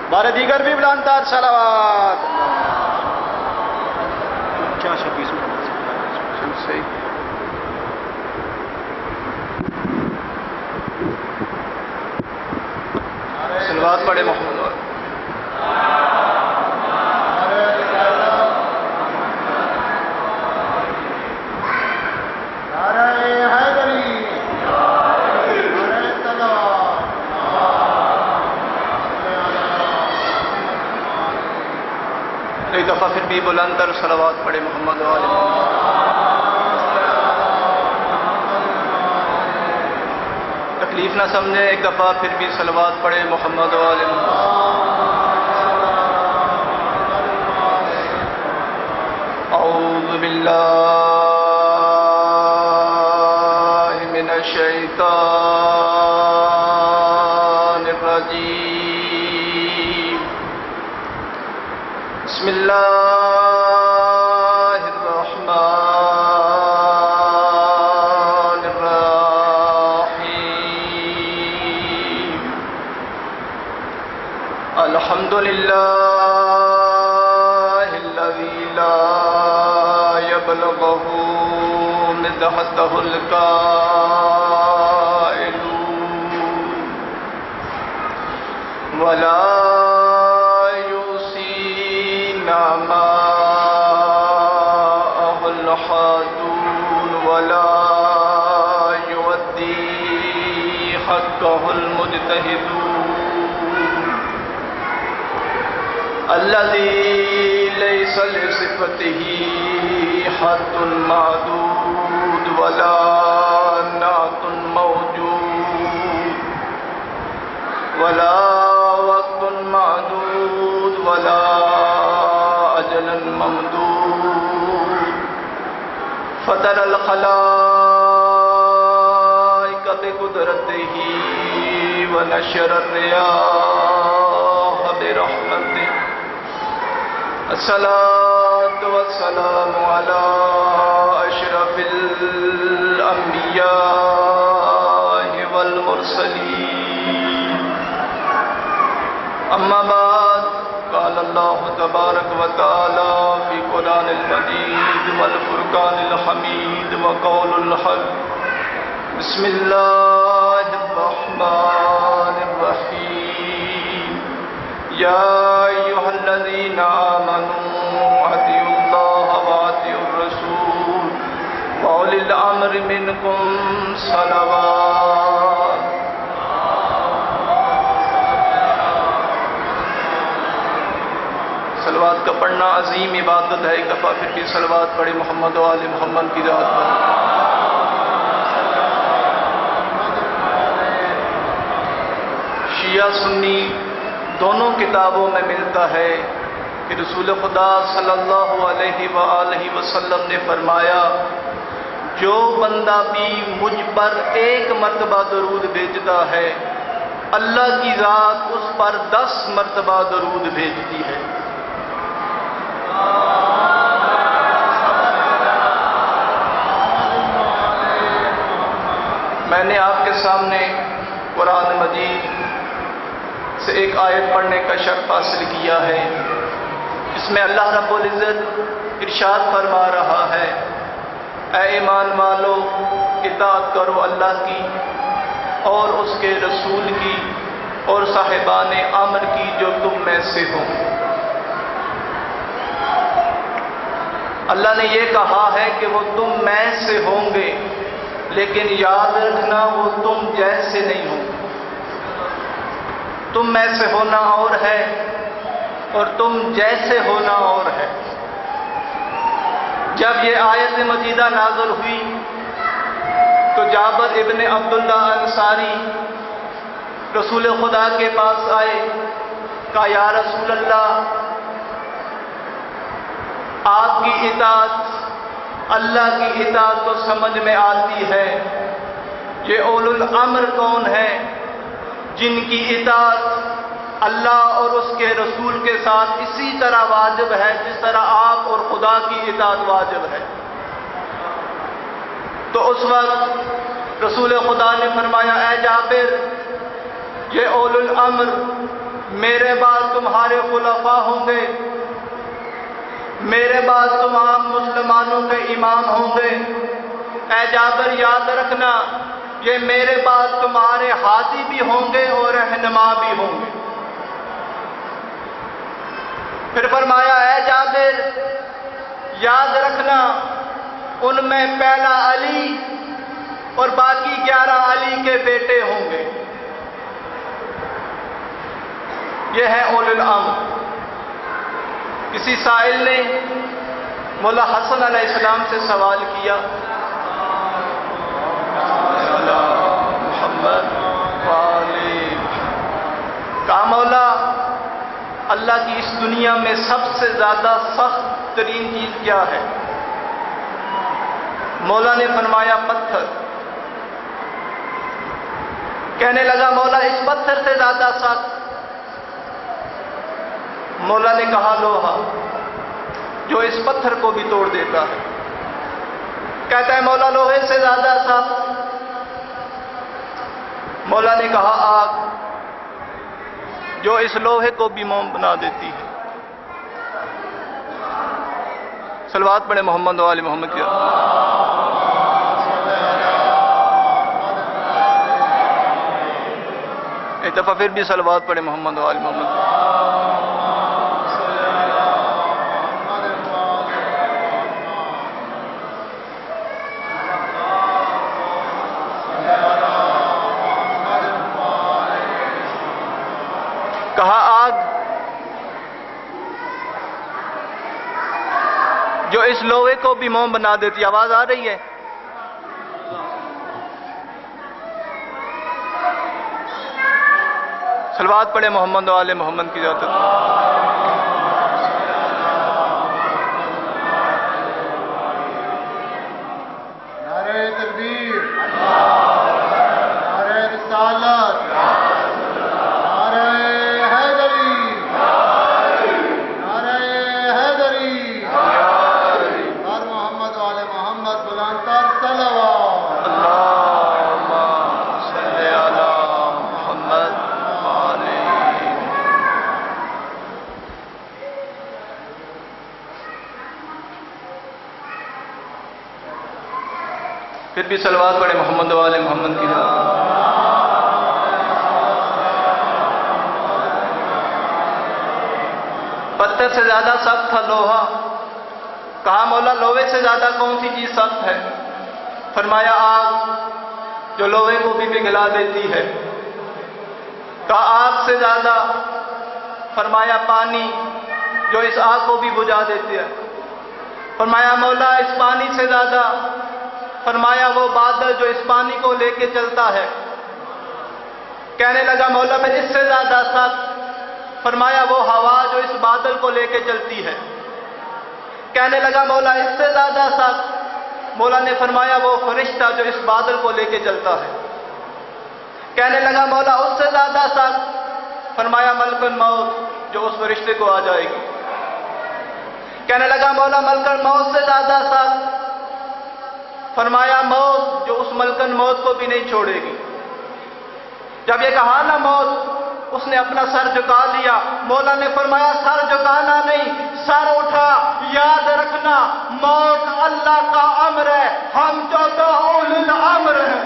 بار دیگر بھی بلند تر صلوات. کیا شبیس صحیح. صلوات پڑھے محمد والے. ایک دفعہ پھر بھی بلند تر صلوات پڑھے محمد والے. تکلیف نہ سمجھے، ایک دفعہ پھر بھی صلوات پڑھے محمد والے. اعوذ باللہ من الشیطان الرجیم. بسم اللہ الرحمن الرحیم. الحمد للہ الذی لا يبلغه مدحته القائلون ولا نعماءه الحادون ولا يؤدي حقه المجتهدون الذي ليس لصفته حد معدود ولا نعت موجود ولا وقت معدود ولا أجل ممدود فطر الخلائق بقدرته ونشر الرياح برحمته. الصلاة والسلام على أشرف الأنبياء والمرسلين. أما بعد، قال الله تبارك وتعالى في قرآن المجيد والفرقان الحميد وقول الحق. بسم الله الرحمن الرحيم. يا أيها الذين آمنوا أطيعوا الله وأطيعوا الرسول وأولي الأمر منكم صلوات. صلوات کا پڑھنا عظیم عبادت ہے. ایک دفعہ پھر بھی صلوات پڑھے محمد و آل محمد کی ذات پر. شیعہ سنی دونوں کتابوں میں ملتا ہے کہ رسول خدا صلی اللہ علیہ وآلہ وسلم نے فرمایا، جو بندہ بھی مجھ پر ایک مرتبہ درود بھیجتا ہے، اللہ کی ذات اس پر 10 مرتبہ درود بھیجتی ہے. میں نے آپ کے سامنے قرآن مجید سے ایک آیت پڑھنے کا شرف حاصل کیا ہے، جس میں اللہ رب العزت ارشاد فرما رہا ہے، اے ایمان والو، اطاعت کرو اللہ کی اور اس کے رسول کی اور صاحبان امر کی جو تم میں سے ہو. اللہ نے یہ کہا ہے کہ وہ تم میں سے ہوں گے، لیکن یاد رکھنا وہ تم جیسے نہیں ہوں. تم میں سے ہونا اور ہے اور تم جیسے ہونا اور ہے. جب یہ آیت مجیدہ نازل ہوئی تو جابر ابن عبداللہ انصاری رسول خدا کے پاس آئے، کہا یا رسول اللہ، آپ کی اطاعت اللہ کی اطاعت تو سمجھ میں آتی ہے، یہ اولو الامر کون ہے جن کی اطاعت اللہ اور اس کے رسول کے ساتھ اسی طرح واجب ہے جس طرح آپ اور خدا کی اطاعت واجب ہے. تو اس وقت رسول خدا نے فرمایا، اے جابر، یہ اولو الامر میرے بعد تمہارے خلفاء ہوں گے، میرے بعد تمام مسلمانوں کے امام ہوں گے۔ اے جابر یاد رکھنا، یہ میرے بعد تمہارے ہادی بھی ہوں گے اور رہنما بھی ہوں گے۔ پھر فرمایا اے جابر یاد رکھنا، ان میں پہلا علی اور باقی 11 علی کے بیٹے ہوں گے۔ یہ ہے اولو الامر۔ کسی سائل نے مولا حسن علیہ السلام سے سوال کیا، محمد کہا مولا اللہ کی اس دنیا میں سب سے زیادہ سخت ترین چیز کیا ہے؟ مولا نے فرمایا پتھر۔ کہنے لگا مولا اس پتھر سے زیادہ سخت؟ مولا نے کہا لوہا، جو اس پتھر کو بھی توڑ دیتا ہے۔ کہتا ہے مولا لوہے سے زیادہ سخت؟ مولا نے کہا آگ، جو اس لوہے کو بھی موم بنا دیتی ہے۔ صلوات پڑھے محمد و آل محمد کی۔ ایک دفعہ پھر بھی صلوات پڑھے محمد و آل محمد کی۔ کہا آگ، جو اس لوہے کو بھی موم بنا دیتی۔ آواز آ رہی ہے؟ صلوات پڑھے محمد و آل محمد کی ذات۔ نعرہ تکبیر، نعرہ رسالت، نعرہ حیدری، نعرہ حیدری، ہر محمد و آل محمد بلند تر صلوات۔ اللہم صلی علی محمد وآلہ۔ پھر بھی صلوات پڑھے محمد و آل محمد کی ذات۔ پتھر سے زیادہ سخت تھا لوہا۔ کہا مولا لوہے سے زیادہ کون سی چیز سخت ہے؟ فرمایا آگ، جو لوہے کو بھی پگھلا دیتی ہے۔ کہا آگ سے زیادہ؟ فرمایا پانی، جو اس آگ کو بھی بجھا دیتی ہے۔ فرمایا مولا اس پانی سے زیادہ؟ فرمایا وہ بادل جو اس پانی کو لے کے چلتا ہے۔ کہنے لگا مولا پھر اس سے زیادہ سخت؟ فرمایا وہ ہوا جو اس بادل کو لے کے چلتی ہے۔ کہنے لگا مولا اس سے زیادہ سخت؟ مولا نے فرمایا وہ فرشتہ جو اس بادل کو لے کے چلتا ہے۔ کہنے لگا مولا اس سے زیادہ سخت؟ فرمایا ملک الموت، جو اس فرشتے کو آ جائے گی۔ کہنے لگا مولا ملک الموت سے زیادہ سخت؟ فرمایا موت، جو اس ملک الموت کو بھی نہیں چھوڑے گی۔ جب یہ کہا نا موت، اس نے اپنا سر جھکا لیا۔ مولا نے فرمایا سر جھکانا نہیں، سر اٹھا۔ یاد رکھنا موت اللہ کا امر ہے، ہم جو تو اولو الامر ہیں۔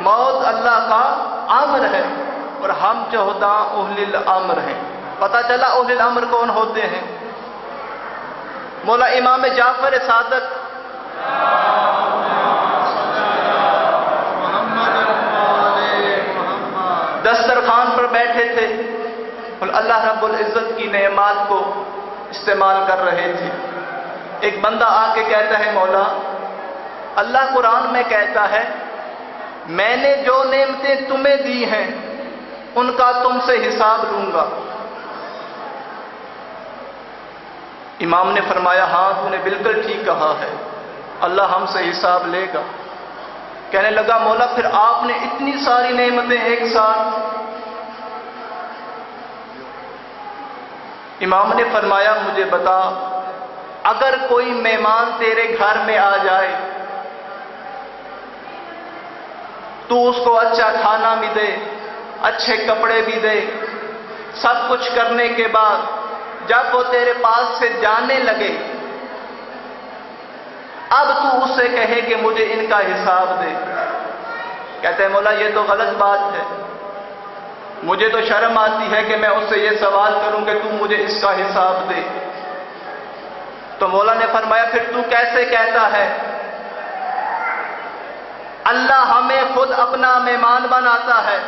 موت اللہ کا امر ہے اور ہم 14 اولو الامر ہیں۔ پتہ چلا اولو الامر کون ہوتے ہیں؟ مولا امام جعفر صادق دسترخوان پر بیٹھے تھے اور اللہ رب العزت کی نعمات کو استعمال کر رہے تھے۔ ایک بندہ آ کے کہتا ہے مولا اللہ قرآن میں کہتا ہے میں نے جو نعمتیں تمہیں دی ہیں ان کا تم سے حساب لوں گا۔ امام نے فرمایا ہاں تو نے بالکل ٹھیک کہا ہے، اللہ ہم سے حساب لے گا۔ کہنے لگا مولا پھر آپ نے اتنی ساری نعمتیں ایک ساتھ؟ امام نے فرمایا مجھے بتا، اگر کوئی مہمان تیرے گھر میں آ جائے تو اس کو اچھا کھانا بھی دے، اچھے کپڑے بھی دے، سب کچھ کرنے کے بعد جب وہ تیرے پاس سے جانے لگے، اب تو اس سے کہے کہ مجھے ان کا حساب دے۔ کہتے ہیں مولا یہ تو غلط بات ہے، مجھے تو شرم آتی ہے کہ میں اس سے یہ سوال کروں کہ تو مجھے اس کا حساب دے۔ تو مولا نے فرمایا پھر تو کیسے کہتا ہے؟ اللہ ہمیں خود اپنا مہمان بناتا ہے،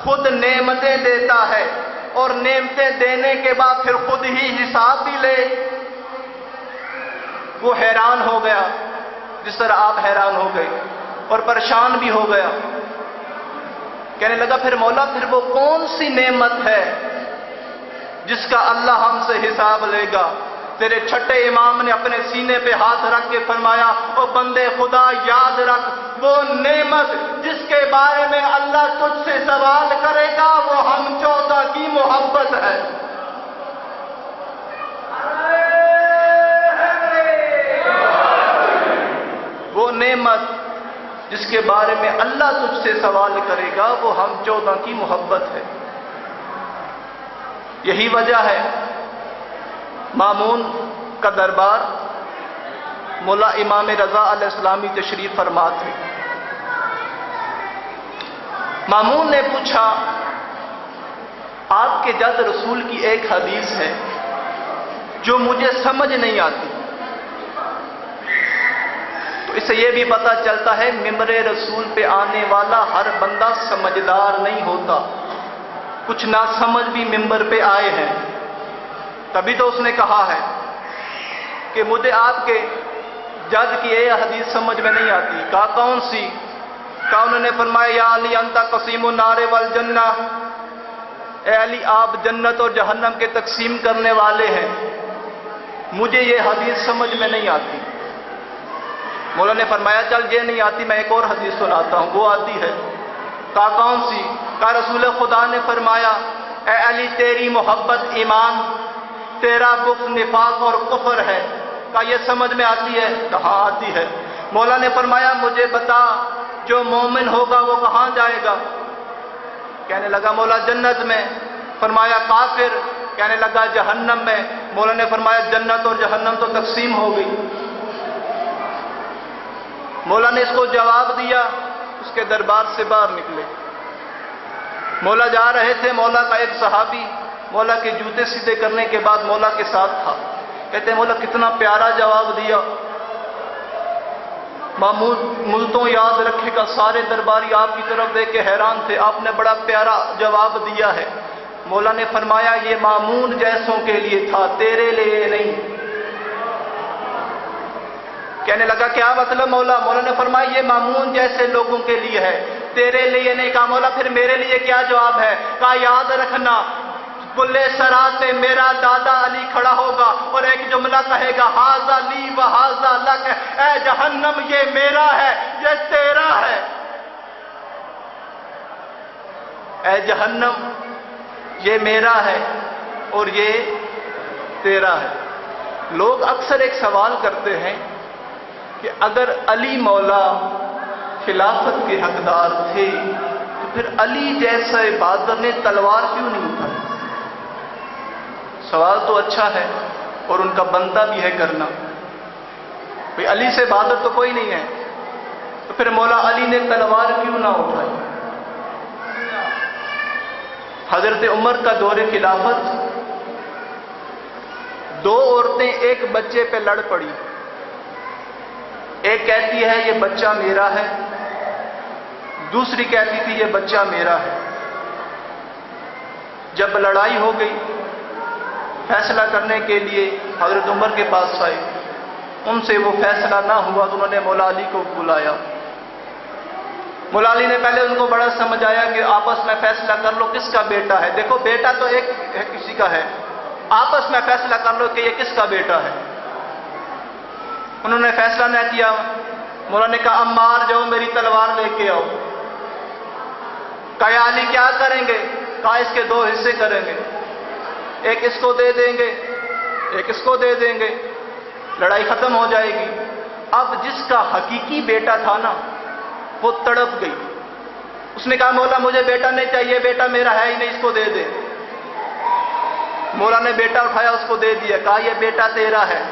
خود نعمتیں دیتا ہے، اور نعمتیں دینے کے بعد پھر خود ہی حساب بھی لے۔ وہ حیران ہو گیا جس طرح آپ حیران ہو گئے، اور پریشان بھی ہو گیا۔ کہنے لگا پھر مولا پھر وہ کون سی نعمت ہے جس کا اللہ ہم سے حساب لے گا؟ تیرے چھٹے امام نے اپنے سینے پہ ہاتھ رکھ کے فرمایا او بندے خدا یاد رکھ، وہ نعمت جس کے بارے میں اللہ تجھ سے سوال کرے گا وہ ہم 14 کی محبت ہے۔ وہ نعمت جس کے بارے میں اللہ تجھ سے سوال کرے گا وہ ہم 14 کی محبت ہے۔ یہی وجہ ہے مامون کا دربار مولا امام رضا علیہ السلامی تشریف فرما تھے۔ مامون نے پوچھا آپ کے جد رسول کی ایک حدیث ہے جو مجھے سمجھ نہیں آتی، تو اس سے یہ بھی پتہ چلتا ہے ممبر رسول پہ آنے والا ہر بندہ سمجھدار نہیں ہوتا، کچھ ناسمجھ بھی ممبر پہ آئے ہیں۔ تبھی تو اس نے کہا ہے کہ مجھے آپ کے جد کی یہ حدیث سمجھ میں نہیں آتی۔ کہا کون سی؟ کہا انہوں نے فرمایا یا علی انت قسیم النار والجنہ، اے علی آپ جنت اور جہنم کے تقسیم کرنے والے ہیں، مجھے یہ حدیث سمجھ میں نہیں آتی۔ مولا نے فرمایا چل یہ نہیں آتی میں ایک اور حدیث سناتا ہوں، وہ آتی ہے۔ کہا کون سی؟ کہا رسول خدا نے فرمایا اے علی تیری محبت ایمان، تیرا بغض نفاق اور کفر ہے۔ کہا یہ سمجھ میں آتی ہے؟ کہاں آتی ہے۔ مولا نے فرمایا مجھے بتا جو مومن ہوگا وہ کہاں جائے گا؟ کہنے لگا مولا جنت میں۔ فرمایا کافر؟ کہنے لگا جہنم میں۔ مولا نے فرمایا جنت اور جہنم تو تقسیم ہو گئی۔ مولا نے اس کو جواب دیا، اس کے دربار سے باہر نکلے۔ مولا جا رہے تھے، مولا کا ایک صحابی مولا کے جوتے سیدھے کرنے کے بعد مولا کے ساتھ تھا۔ کہتے ہیں مولا کتنا پیارا جواب دیا، ملتوں یاد رکھے گا سارے درباری آپ کی طرف دیکھ کے حیران تھے، آپ نے بڑا پیارا جواب دیا ہے۔ مولا نے فرمایا یہ مامون جیسوں کے لیے تھا، تیرے لیے نہیں۔ کہنے لگا کیا مطلب مولا؟ مولا نے فرمایا یہ مامون جیسے لوگوں کے لیے ہے، تیرے لیے نہیں۔ کہا مولا پھر میرے لیے کیا جواب ہے؟ کہا یاد رکھنا پلے سرات پہ میرا دادا علی کھڑا ہوگا اور ایک جملہ کہے گا ہاذا لی و ہاذا لک، اے جہنم یہ میرا ہے یہ تیرا ہے، اے جہنم یہ میرا ہے اور یہ تیرا ہے۔ لوگ اکثر ایک سوال کرتے ہیں کہ اگر علی مولا خلافت کے حقدار تھے تو پھر علی جیسا بہادر نے تلوار کیوں نہیں اٹھائی؟ سوال تو اچھا ہے اور ان کا بنتا بھی ہے کرنا، بھئی علی سے بہادر تو کوئی نہیں ہے، تو پھر مولا علی نے تلوار کیوں نہ اٹھائی؟ حضرت عمر کا دور خلافت، دو عورتیں ایک بچے پہ لڑ پڑی، ایک کہتی ہے یہ بچہ میرا ہے، دوسری کہتی تھی یہ بچہ میرا ہے۔ جب لڑائی ہو گئی فیصلہ کرنے کے لیے حضرت عمر کے پاس آئے، ان سے وہ فیصلہ نہ ہوا تو انہوں نے مولا علی کو بلایا۔ مولا علی نے پہلے ان کو بڑا سمجھایا کہ آپس میں فیصلہ کر لو کس کا بیٹا ہے، دیکھو بیٹا تو ایک ہے کسی کا ہے، آپس میں فیصلہ کر لو کہ یہ کس کا بیٹا ہے۔ انہوں نے فیصلہ نہ کیا، مولا نے کہا عمار جاؤ میری تلوار لے کے آؤ۔ کہا علی کیا کریں گے؟ کہا اس کے دو حصے کریں گے، ایک اس کو دے دیں گے ایک اس کو دے دیں گے، لڑائی ختم ہو جائے گی۔ اب جس کا حقیقی بیٹا تھا نا وہ تڑپ گئی، اس نے کہا مولا مجھے بیٹا نہیں چاہیے، بیٹا میرا ہے ہی نہیں، اس کو دے دے۔ مولا نے بیٹا اٹھایا، اس کو دے دیا، کہا یہ بیٹا تیرا ہے۔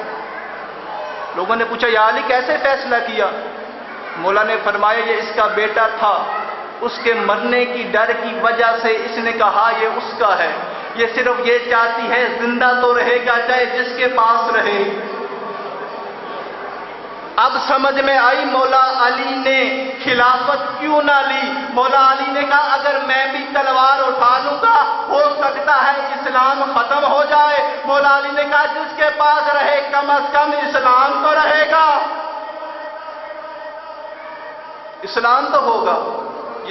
لوگوں نے پوچھا یا علی کیسے فیصلہ کیا؟ مولا نے فرمایا یہ اس کا بیٹا تھا، اس کے مرنے کی ڈر کی وجہ سے اس نے کہا یہ اس کا ہے، یہ صرف یہ چاہتی ہے زندہ تو رہے گا چاہے جس کے پاس رہے۔ اب سمجھ میں آئی مولا علی نے خلافت کیوں نہ لی۔ مولا علی نے کہا اگر میں بھی تلوار اٹھا لوں گا ہو سکتا ہے اسلام ختم ہو جائے۔ مولا علی نے کہا جس کے پاس رہے کم از کم اسلام تو رہے گا، اسلام تو ہوگا۔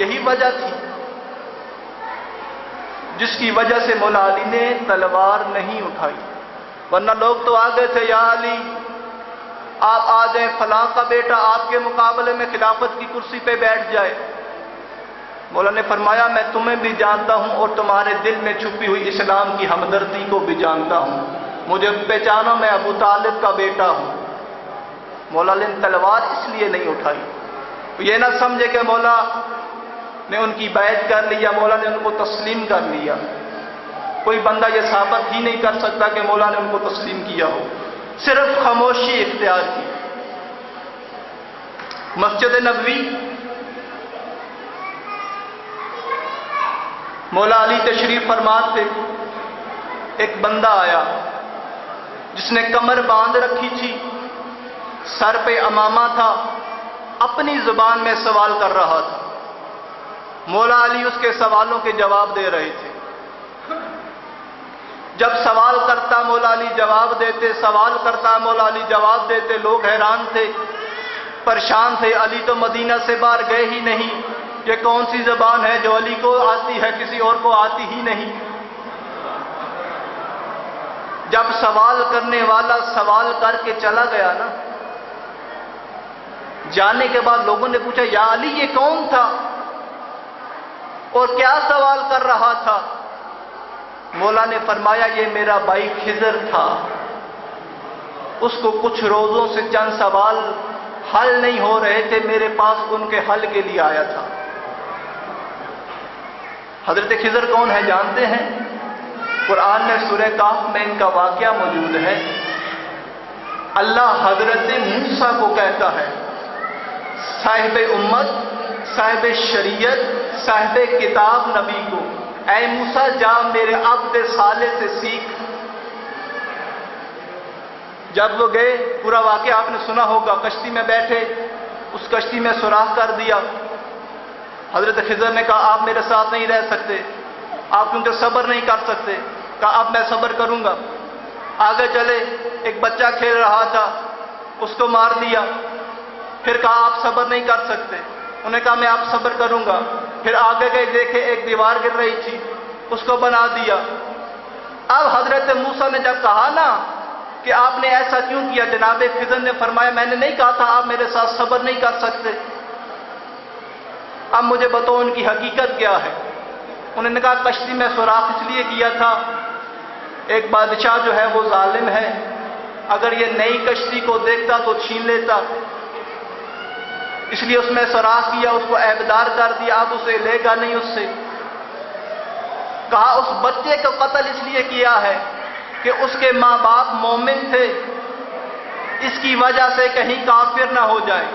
یہی وجہ تھی جس کی وجہ سے مولا علی نے تلوار نہیں اٹھائی، ورنہ لوگ تو آگے تھے یا علی آپ آ جائیں، فلاں کا بیٹا آپ کے مقابلے میں خلافت کی کرسی پہ بیٹھ جائے۔ مولا نے فرمایا میں تمہیں بھی جانتا ہوں اور تمہارے دل میں چھپی ہوئی اسلام کی ہمدردی کو بھی جانتا ہوں، مجھے پہچانو میں ابو طالب کا بیٹا ہوں۔ مولا نے تلوار اس لیے نہیں اٹھائی، یہ نہ سمجھے کہ مولا نے ان کی بیعت کر لی یا مولا نے ان کو تسلیم کر لیا۔ کوئی بندہ یہ ثابت ہی نہیں کر سکتا کہ مولا نے ان کو تسلیم کیا ہو، صرف خاموشی اختیار کی۔ مسجد نبوی مولا علی تشریف فرما تھے، ایک بندہ آیا جس نے کمر باندھ رکھی تھی، سر پہ عمامہ تھا، اپنی زبان میں سوال کر رہا تھا۔ مولا علی اس کے سوالوں کے جواب دے رہے تھے۔ جب سوال کرتا مولا علی جواب دیتے، سوال کرتا مولا علی جواب دیتے، لوگ حیران تھے، پریشان تھے، علی تو مدینہ سے باہر گئے ہی نہیں، یہ کون سی زبان ہے جو علی کو آتی ہے کسی اور کو آتی ہی نہیں۔ جب سوال کرنے والا سوال کر کے چلا گیا نا، جانے کے بعد لوگوں نے پوچھا یا علی یہ کون تھا اور کیا سوال کر رہا تھا؟ مولا نے فرمایا یہ میرا بھائی خضر تھا، اس کو کچھ روزوں سے چند سوال حل نہیں ہو رہے تھے، میرے پاس ان کے حل کے لیے آیا تھا۔ حضرت خضر کون ہے جانتے ہیں؟ قرآن میں سورہ کہف میں ان کا واقعہ موجود ہے۔ اللہ حضرت موسیٰ کو کہتا ہے صاحب امت، صاحب شریعت، صاحب کتاب نبی کو، اے موسیٰ جا میرے عبد صالح سے سیکھ۔ جب وہ گئے، پورا واقعہ آپ نے سنا ہوگا، کشتی میں بیٹھے، اس کشتی میں سوراخ کر دیا۔ حضرت خضر نے کہا آپ میرے ساتھ نہیں رہ سکتے، آپ کیونکہ صبر نہیں کر سکتے۔ کہا اب میں صبر کروں گا۔ آگے چلے، ایک بچہ کھیل رہا تھا، اس کو مار دیا۔ پھر کہا آپ صبر نہیں کر سکتے، انہوں نے کہا میں آپ صبر کروں گا۔ پھر آگے گئے، دیکھے ایک دیوار گر رہی تھی، اس کو بنا دیا۔ اب حضرت موسیٰ نے جب کہا نا کہ آپ نے ایسا کیوں کیا، جناب خضر نے فرمایا میں نے نہیں کہا تھا آپ میرے ساتھ صبر نہیں کر سکتے؟ اب مجھے بتاؤ ان کی حقیقت کیا ہے؟ انہوں نے کہا کشتی میں سوراخ اس لیے کیا تھا، ایک بادشاہ جو ہے وہ ظالم ہے، اگر یہ نئی کشتی کو دیکھتا تو چھین لیتا، اس لیے اس میں سوراخ کیا، اس کو عیبدار کر دیا، اب اسے لے گا نہیں اس سے۔ کہا اس بچے کو قتل اس لیے کیا ہے کہ اس کے ماں باپ مومن تھے، اس کی وجہ سے کہیں کافر نہ ہو جائے،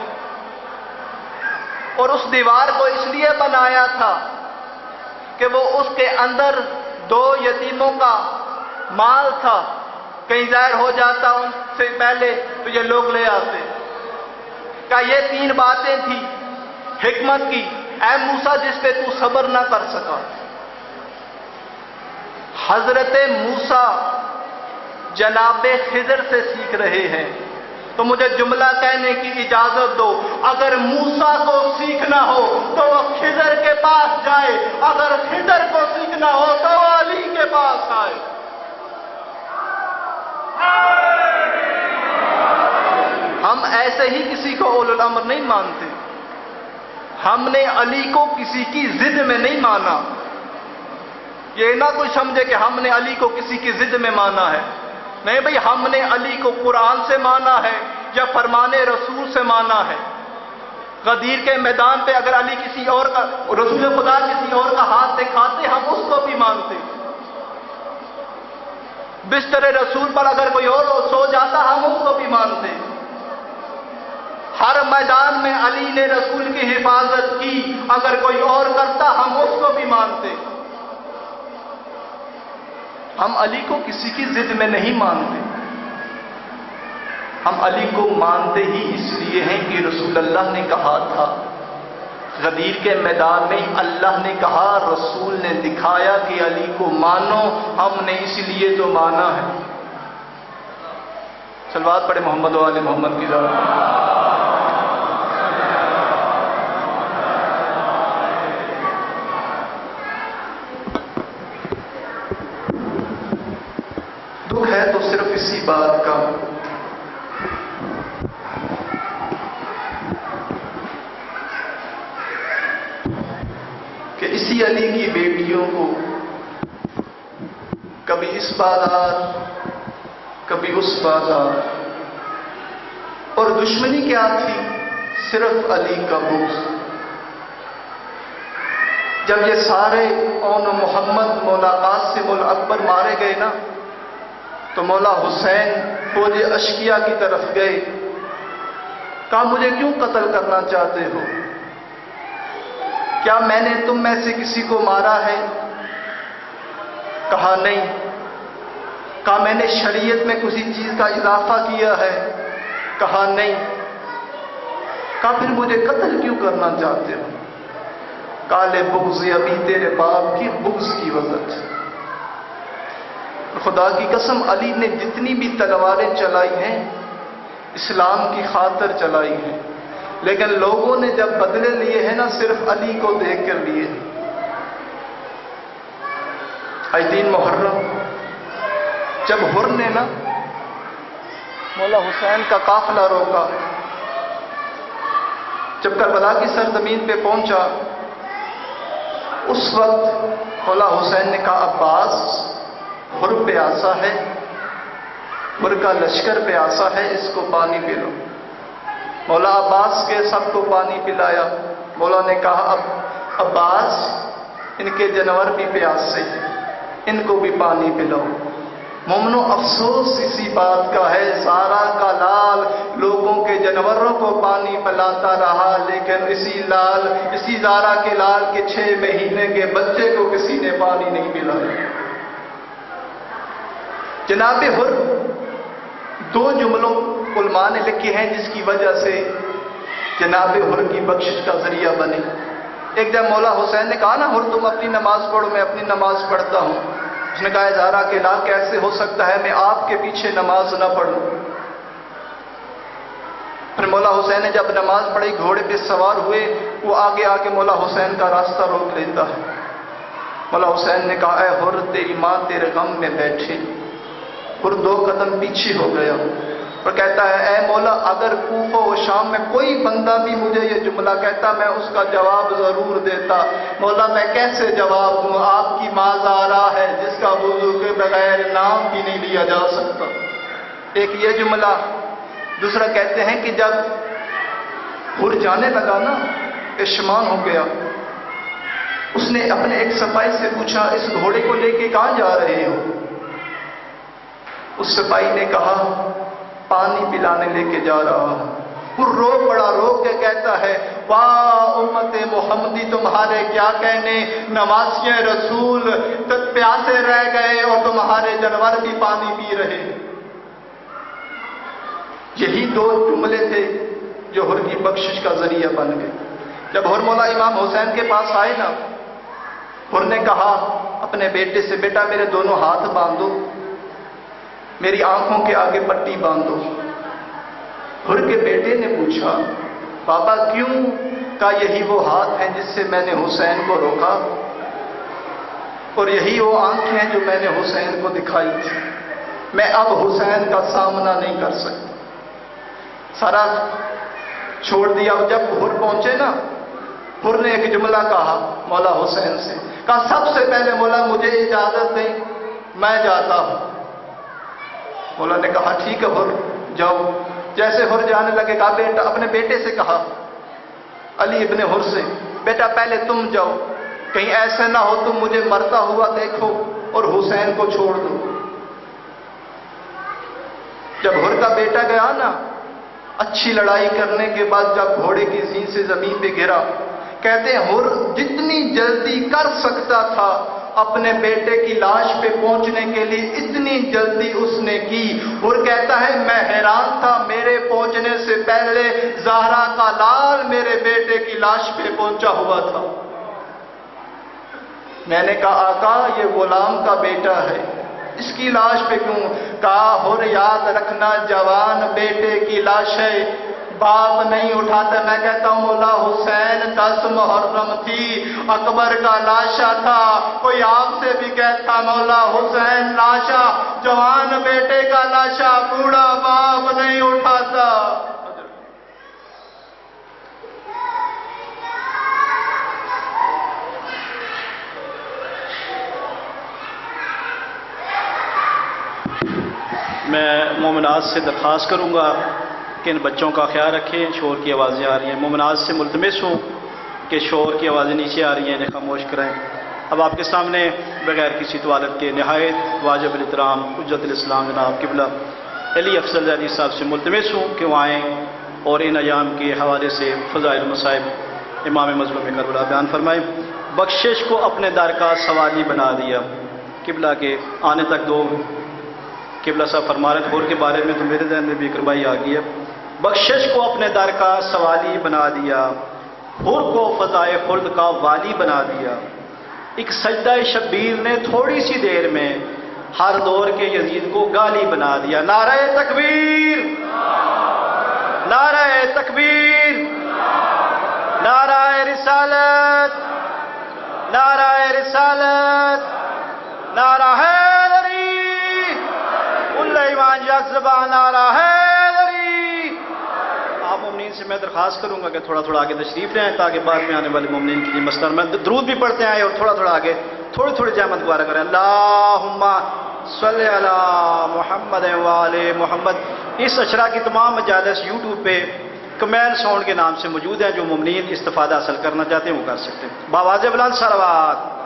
اور اس دیوار کو اس لیے بنایا تھا کہ وہ اس کے اندر 2 یتیموں کا مال تھا، کہیں ظاہر ہو جاتا ان سے پہلے تو یہ لوگ لے آتے۔ کہ یہ 3 باتیں تھی حکمت کی، اے موسیٰ جس پہ تو صبر نہ کر سکا۔ حضرت موسیٰ جناب خضر سے سیکھ رہے ہیں، تو مجھے جملہ کہنے کی اجازت دو، اگر موسیٰ کو سیکھنا ہو تو وہ خضر کے پاس جائے، اگر خضر کو سیکھنا ہو تو وہ علی کے پاس آئے۔ ہم ایسے ہی کسی کو اولو الامر نہیں مانتے، ہم نے علی کو کسی کی ضد میں نہیں مانا۔ یہ نہ کوئی سمجھے کہ ہم نے علی کو کسی کی ضد میں مانا ہے، نہیں بھئی، ہم نے علی کو قرآن سے مانا ہے یا فرمان رسول سے مانا ہے۔ غدیر کے میدان پہ اگر علی کسی اور کا، رسول خدا کسی اور کا ہاتھ دکھاتے ہم اس کو بھی مانتے، بستر رسول پر اگر کوئی اور سو جاتا ہم اس کو بھی مانتے، ہر میدان میں علی نے رسول کی حفاظت کی، اگر کوئی اور کرتا ہم اس کو بھی مانتے۔ ہم علی کو کسی کی ضد میں نہیں مانتے، ہم علی کو مانتے ہی اس لیے ہیں کہ رسول اللہ نے کہا تھا، غدیر کے میدان میں اللہ نے کہا، رسول نے دکھایا کہ علی کو مانو، ہم نے اس لیے تو مانا ہے۔ صلوات پڑھے محمد و آل محمد کی ذات۔ دکھ ہے تو صرف اسی بات کا کہ اسی علی کی بیٹیوں کو کبھی اس بازار کبھی اس بازار، اور دشمنی کیا تھی؟ صرف علی کا بغض۔ جب یہ سارے اون محمد مولا قاسم الاکبر مارے گئے نا، تو مولا حسین فوج اشقیہ کی طرف گئے، کہا مجھے کیوں قتل کرنا چاہتے ہو؟ کیا میں نے تم میں سے کسی کو مارا ہے؟ کہا نہیں۔ کہا میں نے شریعت میں کسی چیز کا اضافہ کیا ہے؟ کہا نہیں۔ کہا پھر مجھے قتل کیوں کرنا چاہتے ہو؟ کالے بغض ابھی تیرے باپ کی بغض کی وجہ سے۔ خدا کی قسم علی نے جتنی بھی تلواریں چلائی ہیں اسلام کی خاطر چلائی ہیں، لیکن لوگوں نے جب بدلے لیے ہیں نا صرف علی کو دیکھ کر لیے۔ آج 3 محرم جب حر نے نا مولا حسین کا قافلہ روکا، جب کربلا کی سرزمین پہ پہنچا، اس وقت مولا حسین نے کہا عباس حر پہ آسا ہے، حر کا لشکر پہ آسا ہے، اس کو پانی پلو۔ مولا عباس کے سب کو پانی پلایا۔ مولا نے کہا اب عباس ان کے جانور بھی پیاسے ہیں، ان کو بھی پانی پلاؤ۔ مومنو افسوس اسی بات کا ہے، زارا کا لال لوگوں کے جانوروں کو پانی پلاتا رہا، لیکن اسی زارا کے لال کے 6 مہینے کے بچے کو کسی نے پانی نہیں پلایا۔ جناب حر 2 جملوں علماء نے لکھے ہیں جس کی وجہ سے جناب حر کی بخشش کا ذریعہ بنے۔ ایک جب مولا حسین نے کہا نا حر تم اپنی نماز پڑھو، میں اپنی نماز پڑھتا ہوں، اس نے کہا زارا کے لال کیسے ہو سکتا ہے میں آپ کے پیچھے نماز نہ پڑھوں؟ پھر مولا حسین نے جب نماز پڑھی گھوڑے پہ سوار ہوئے، وہ آگے آ کے مولا حسین کا راستہ روک لیتا ہے۔ مولا حسین نے کہا اے حر تیری ماں تیرے غم میں بیٹھے۔ حر 2 قدم پیچھے ہو گیا اور کہتا ہے اے مولا اگر کوفہ و شام میں کوئی بندہ بھی مجھے یہ جملہ کہتا میں اس کا جواب ضرور دیتا۔ مولا میں کیسے جواب دوں؟ آپ کی ماں زارا ہے جس کا وضو کے بغیر نام بھی نہیں لیا جا سکتا۔ ایک یہ جملہ۔ دوسرا کہتے ہیں کہ جب حر جانے لگا نا عشمان ہو گیا، اس نے اپنے ایک سپاہی سے پوچھا اس گھوڑے کو لے کے کہاں جا رہے ہو؟ اس سپاہی نے کہا پانی پلانے لے کے جا رہا ہوں۔ وہ رو پڑا، رو کے کہتا ہے واہ امت محمدی تمہارے کیا کہنے، نواسیے رسول پیاسے رہ گئے اور تمہارے جانور بھی پانی پی رہے۔ یہی 2 جملے تھے جو حر کی بخشش کا ذریعہ بن گئے۔ جب حر مولا امام حسین کے پاس آئے نا، حر نے کہا اپنے بیٹے سے بیٹا میرے دونوں ہاتھ باندھو، میری آنکھوں کے آگے پٹی باندھو۔ حر کے بیٹے نے پوچھا بابا کیوں؟ کہا یہی وہ ہاتھ ہیں جس سے میں نے حسین کو روکا، اور یہی وہ آنکھیں ہیں جو میں نے حسین کو دکھائی تھی۔ میں اب حسین کا سامنا نہیں کر سکتا، سارا چھوڑ دیا۔ جب حر پہنچے نا، حر نے ایک جملہ کہا مولا حسین سے، کہا سب سے پہلے مولا مجھے اجازت دیں میں جاتا ہوں۔ مولا نے کہا ٹھیک ہے حر جاؤ۔ جیسے حر جانے لگے کہا بیٹا اپنے بیٹے سے کہا علی ابن حر سے، بیٹا پہلے تم جاؤ، کہیں ایسا نہ ہو تم مجھے مرتا ہوا دیکھو اور حسین کو چھوڑ دو۔ جب حر کا بیٹا گیا نا، اچھی لڑائی کرنے کے بعد جب گھوڑے کی زین سے زمین پہ گرا، کہتے ہیں حر جتنی جلدی کر سکتا تھا اپنے بیٹے کی لاش پہ پہنچنے کے لیے اتنی جلدی اس نے کی۔ حر کہتا ہے میں حیران تھا، میرے پہنچنے سے پہلے زہرا کا لال میرے بیٹے کی لاش پہ پہنچا ہوا تھا۔ میں نے کہا آقا یہ غلام کا بیٹا ہے، اس کی لاش پہ کیوں؟ کہا حر یاد رکھنا جوان بیٹے کی لاش ہے، باپ نہیں اٹھاتا۔ میں کہتا ہوں مولا حسین 10 محرم تھی، اکبر کا لاشا تھا، کوئی آپ سے بھی کہتا مولا حسین لاشا، جوان بیٹے کا لاشا، بوڑھا باپ نہیں اٹھاتا۔ میں مومنات سے درخواست کروں گا کہ ان بچوں کا خیال رکھیں، شور کی آوازیں آ رہی ہیں۔ مومنات سے ملتمس ہوں کہ شور کی آوازیں نیچے آ رہی ہیں، انہیں خاموش کریں۔ اب آپ کے سامنے بغیر کسی طوالت کے نہایت واجب الاحترام حجت الاسلام جناب قبلہ علی افضل زیدی صاحب سے ملتمس ہوں کہ وہ آئیں اور ان ایام کے حوالے سے فضائل مصائب امام مظلوم کربلا بیان فرمائیں۔ بخشش کو اپنے در کا سوالی بنا دیا، قبلہ کے آنے تک دو قبلہ صاحب فرما رہے حر کے بارے میں تو میرے ذہن میں بھی ایک ربائی آ گئی ہے۔ بخشش کو اپنے در کا سوالی بنا دیا، حر کو فضائے خلد کا والی بنا دیا۔ ایک سجدہ شبیر نے تھوڑی سی دیر میں ہر دور کے یزید کو گالی بنا دیا۔ نعرہ تکبیر، نعرہ تکبیر، نعرہ رسالت، نعرہ رسالت، نعرہ حیدری، ایمان یک زبان نعرہ حیدری۔ آپ مومنین سے میں درخواست کروں گا کہ تھوڑا تھوڑا آگے تشریف لے آئیں تاکہ بعد میں آنے والے مومنین کی مستر میں درود بھی پڑھتے آئیں اور تھوڑا تھوڑا آگے تھوڑی تھوڑی جامت گوارہ کریں۔ اللہم صلی علی محمد وآل محمد۔ اس اشرا کی تمام مجالس یوٹیوب پہ کمین ساؤنڈ کے نام سے موجود ہیں، جو مومنین استفادہ حاصل کرنا چاہتے ہیں وہ کر سکتے ہیں۔ باواز بلند صلوات۔